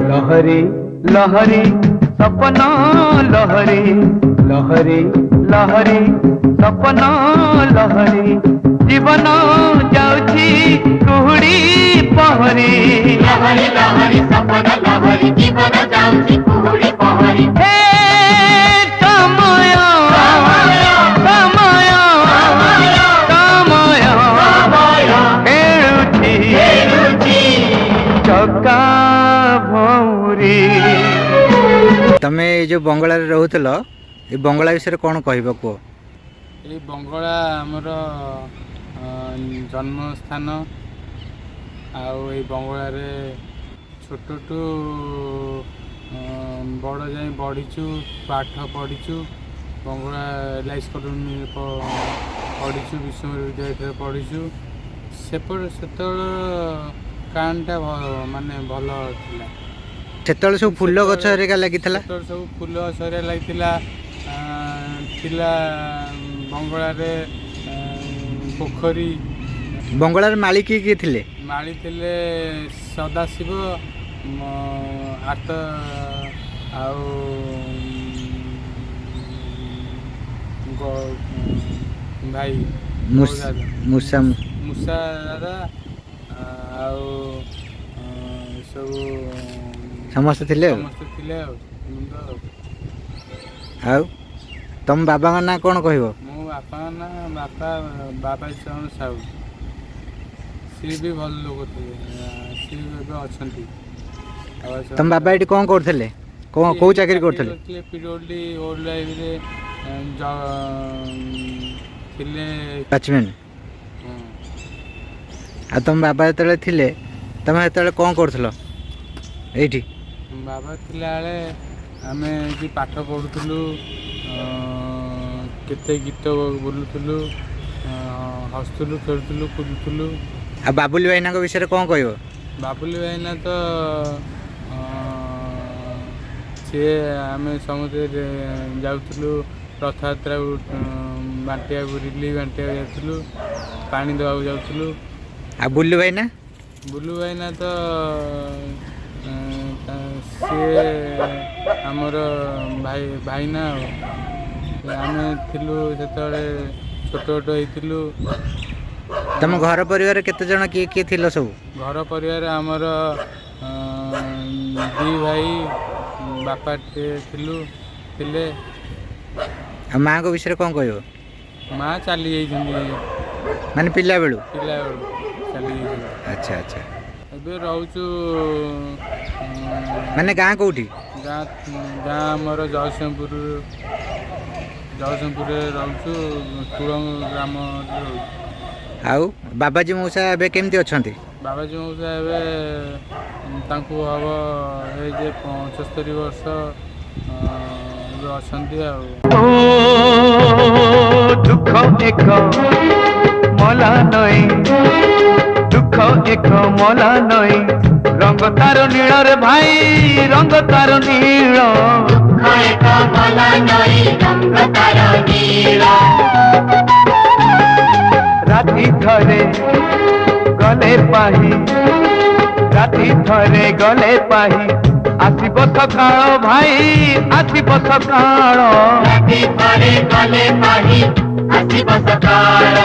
लहरी लहरी सपना लहरी लहरी लहरी सपना लहरी जीवन जाऊची कुहुड़ी पहरी लहरी लहरी सपना लहरी जीवन जाऊची कुहुड़ी पहरी हे समय समय समय खेलुची चका भौरी। तमे जो बंगला रे रहउतलो ए बंगला विषय कौन कहबो को? ये बंगला आमर जन्म स्थान आउ ये बंगला रे छोट टू बड़ जाए बढ़ीचु पाठ पढ़ीचु बंगला एलआईसी कॉलोनी पढ़ीचु विश्वविद्यालय पढ़ीचु सेपट से कानटा माने भल थिला सेतल सब फूल गछ हेरिका लागितला सब फूल गछ लागितला थिला बंगला रे पोखरी बंगला रे माली की थिले? माली थिले सदाशिव आत आउ भाई मूसा मूसा दादा आउ सब समस्त थिले आउ तुम बाबा का ना कौन कहबो? मो बापा ना बाबा चरण साहू सी भी भल लोग थे सी भी अछंती। तुम बाबा एटी कौन करथले को चाकरी करथले? पीडब्ल्यूडी ओल्ड लाइफ रे थिले वॉचमैन। आ तुम बाबा जेतले थिले तुम जेतले कौन करथलो एठी? बाबा थिला बेले आमे जी पाठ पढ़ुथुलु केते गीत बोलुथुलु हसुथुलु खेलुथुलु कूदुथुलु। आ बाबुली भाईना को विषय कौन कहबो? बाबुली भाईना तो सी आम समस्त जाऊलु रथयात्रा बांटिया रिलीफ बांटिया जाऊलु पानी देवा जाऊलु। आ बुल्लू भाईना? बुल्लू भाईना तो सी आमर भाई भाईना आम थिलु सेतबेले छोट छोट होइथिलु। तुम घर परिवार केते जण किए थिलो सब? घर परिवार आमर दी भाई बापा थिलु थिले। आ माँ को विषय कौन कहबो? माँ चली जाइछन्ती माने पिला बेलू चली जाइछन्ती। अच्छा अच्छा एबे रहउछु माने गाँ कोठी? गाँ आमर जयसिंहपुर रहउछु तुरंग ग्राम। आउ बाबाजी मौसा एबे केमती अछंती? बाबाजी मौसा एबे तांकु हब ए जे 75 वर्ष अछंती। दुख एक मला नई दुख एक मला नई रंग तार नील रे भाई रंग तार नील दुख एक मला नई रंग तार नील। राती थरे गले पाही राती थरे गले पाही आसिब सकाळ भाई आसिब सकाळ राती थरे गले पाही आसिब सकाळ।